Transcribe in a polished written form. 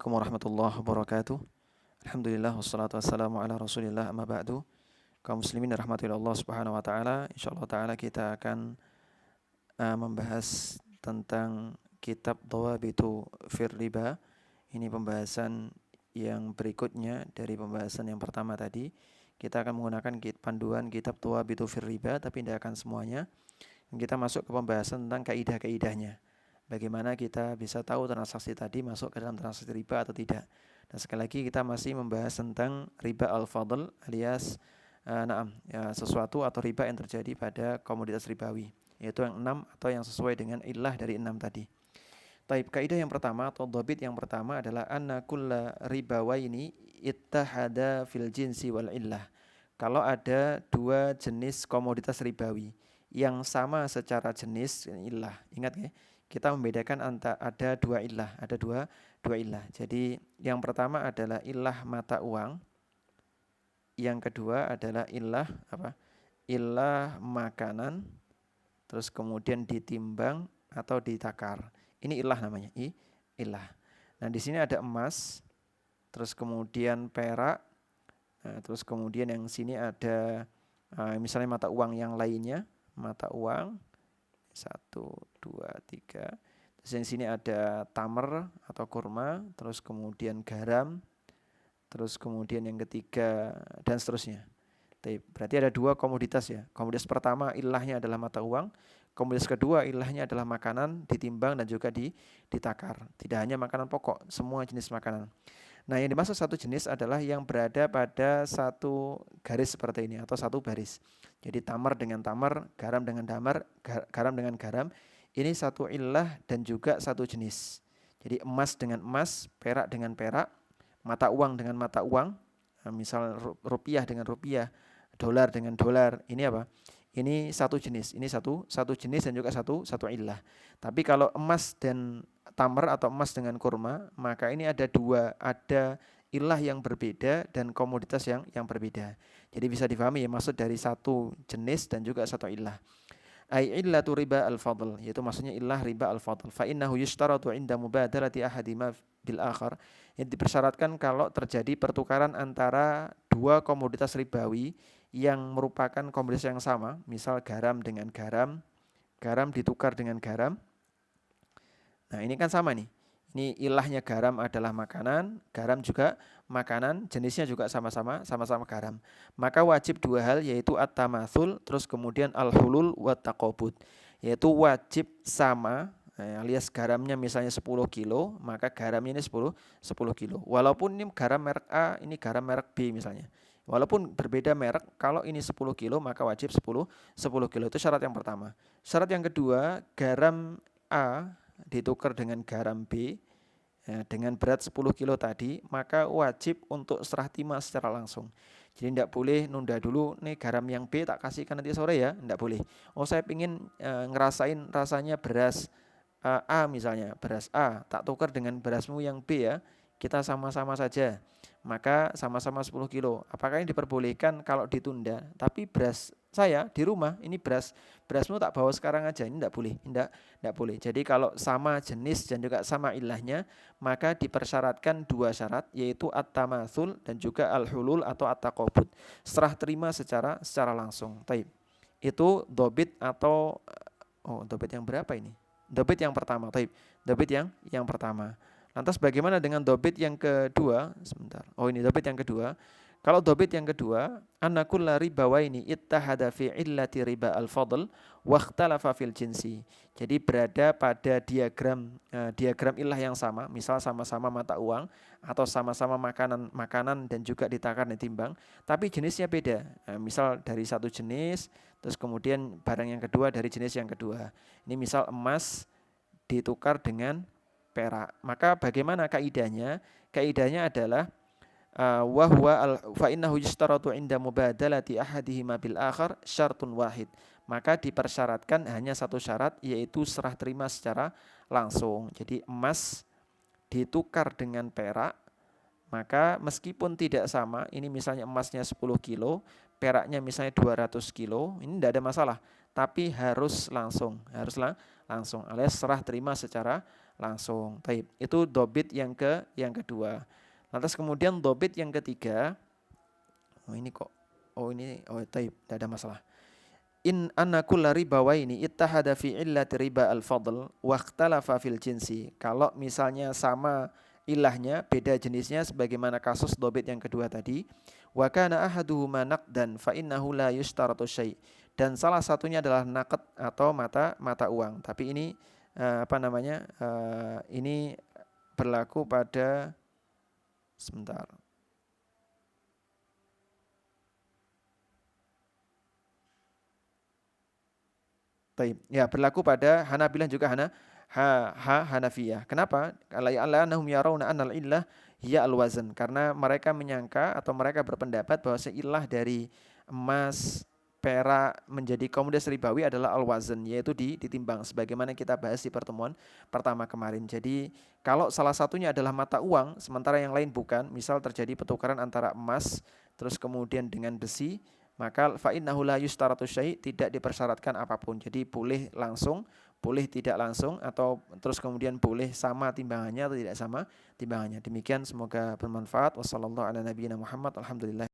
Assalamualaikum warahmatullahi wabarakatuh. Alhamdulillah wassalatu wassalamu ala Rasulillah amma ba'du. Kaum muslimin rahmatillah Allah Subhanahu wa taala. Insyaallah taala kita akan membahas tentang kitab Dhawabitu fir Riba. Ini pembahasan yang berikutnya dari pembahasan yang pertama tadi. Kita akan menggunakan panduan kitab Dhawabitu fir Riba tapi tidak akan semuanya. Kita masuk ke pembahasan tentang kaidah-kaidahnya. Bagaimana kita bisa tahu transaksi tadi masuk ke dalam transaksi riba atau tidak. Dan sekali lagi kita masih membahas tentang riba al-fadl alias sesuatu atau riba yang terjadi pada komoditas ribawi, yaitu yang 6 atau yang sesuai dengan illah dari 6 tadi. Taib, kaidah yang pertama atau dhabit yang pertama adalah anna kulla ribawaini ittahada fil jinsi wal illah. Kalau ada dua jenis komoditas ribawi yang sama secara jenis illah, ingat ya, kita membedakan antara ada dua illah, ada dua illah. Jadi yang pertama adalah illah mata uang, yang kedua adalah illah apa? Illah makanan, terus kemudian ditimbang atau ditakar. Ini illah namanya, illah. Nah, di sini ada emas, terus kemudian perak, terus kemudian yang sini ada misalnya mata uang yang lainnya, mata uang 1, 2, 3. Terus yang sini ada tamar atau kurma, terus kemudian garam, terus kemudian yang ketiga dan seterusnya. Berarti ada dua komoditas ya. Komoditas pertama ilahnya adalah mata uang, komoditas kedua ilahnya adalah makanan, ditimbang dan juga ditakar. Tidak hanya makanan pokok, semua jenis makanan. Nah, yang dimaksud satu jenis adalah yang berada pada satu garis seperti ini atau satu baris. Jadi tamar dengan tamar, garam dengan tamar, garam dengan garam. Ini satu illah dan juga satu jenis. Jadi emas dengan emas, perak dengan perak, mata uang dengan mata uang. Nah, misal rupiah dengan rupiah, dolar dengan dolar. Ini apa? Ini satu jenis. Ini satu jenis dan juga satu illah. Tapi kalau emas dan tamar atau emas dengan kurma, maka ini ada dua, ada ilah yang berbeda dan komoditas yang berbeda. Jadi bisa difahami ya, maksud dari satu jenis dan juga satu ilah. Ai illatu riba al-fadl, yaitu maksudnya ilah riba al-fadl. Fa innahu yushtaratu 'inda mubadarati ahadima bil akhar. Yang dipersyaratkan kalau terjadi pertukaran antara dua komoditas ribawi yang merupakan komoditas yang sama, misal garam dengan garam, garam ditukar dengan garam. Nah, ini kan sama nih. Ini ilahnya garam adalah makanan, garam juga makanan, jenisnya juga sama-sama garam. Maka wajib dua hal, yaitu at-tamatsul, terus kemudian al-hulul wa taqabud. Yaitu wajib sama, alias garamnya misalnya 10 kilo, maka garamnya ini 10 kilo. Walaupun ini garam merek A, ini garam merek B misalnya. Walaupun berbeda merek, kalau ini 10 kilo maka wajib 10 kilo. Itu syarat yang pertama. Syarat yang kedua, garam A ditukar dengan garam B dengan berat 10 kilo tadi, maka wajib untuk serah terima secara langsung. Jadi tidak boleh nunda dulu, nih garam yang B tak kasihkan nanti sore ya, tidak boleh. Oh, saya ingin ngerasain rasanya beras A misalnya, beras A tak tukar dengan berasmu yang B ya, kita sama-sama saja. Maka sama-sama 10 kilo. Apakah ini diperbolehkan kalau ditunda? Tapi beras saya di rumah, ini berasmu tak bawa sekarang aja, ini tidak boleh. Tidak boleh. Jadi kalau sama jenis dan juga sama ilahnya, maka dipersyaratkan dua syarat, yaitu at-tamatsul dan juga al-hulul atau at-taqabud. Serah terima secara langsung. Taib. Itu dhabit atau dhabit yang berapa ini? Dhabit yang pertama. Taib. Dhabit yang pertama. Lantas bagaimana dengan dhabit yang kedua? Sebentar. Oh, ini dhabit yang kedua. Kalau dhabit yang kedua, anna kulla ribawaini ittahada fi illati riba al-fadl wa ikhtalafa fil jinsi. Jadi berada pada diagram ilah yang sama, misal sama-sama mata uang atau sama-sama makanan dan juga ditakar dan timbang, tapi jenisnya beda. Misal dari satu jenis, terus kemudian barang yang kedua dari jenis yang kedua. Ini misal emas ditukar dengan perak. Maka bagaimana kaidahnya? Kaidahnya adalah wa huwa fa innahu yustaratu 'inda mubadalati ahadihima bil akhar syartun wahid. Maka dipersyaratkan hanya satu syarat, yaitu serah terima secara langsung. Jadi emas ditukar dengan perak, maka meskipun tidak sama, ini misalnya emasnya 10 kilo, peraknya misalnya 200 kilo, ini tidak ada masalah. Tapi harus langsung alias serah terima secara langsung. Taib. Itu dobit yang kedua. Lantas kemudian dobit yang ketiga, taib, tidak ada masalah. In anna kulla ribawaini ittahada fi illati riba al-fadl wa ikhtalafa fil jinsi. Kalau misalnya sama ilahnya, beda jenisnya sebagaimana kasus dobit yang kedua tadi, wa kana ahaduhuma naqdan fa innahu la yushtaratu syai'. Dan salah satunya adalah naqd atau mata uang. Tapi ini ini berlaku pada sebentar. Ya, berlaku pada Hanabilah juga Hanafiyah. Kenapa? Annahum yarawna annal illah hiya al-wazn. Karena mereka menyangka atau mereka berpendapat bahwa seilah dari emas, perak menjadi komoditas ribawi adalah al-wazn, yaitu ditimbang sebagaimana kita bahas di pertemuan pertama kemarin. Jadi, kalau salah satunya adalah mata uang, sementara yang lain bukan, misal terjadi pertukaran antara emas terus kemudian dengan besi, maka fa innahu la yustaratu syai', tidak dipersyaratkan apapun. Jadi boleh langsung, boleh tidak langsung, atau terus kemudian boleh sama timbangannya atau tidak sama timbangannya. Demikian, semoga bermanfaat. Wassallallahu ala nabiyina Muhammad. Alhamdulillah.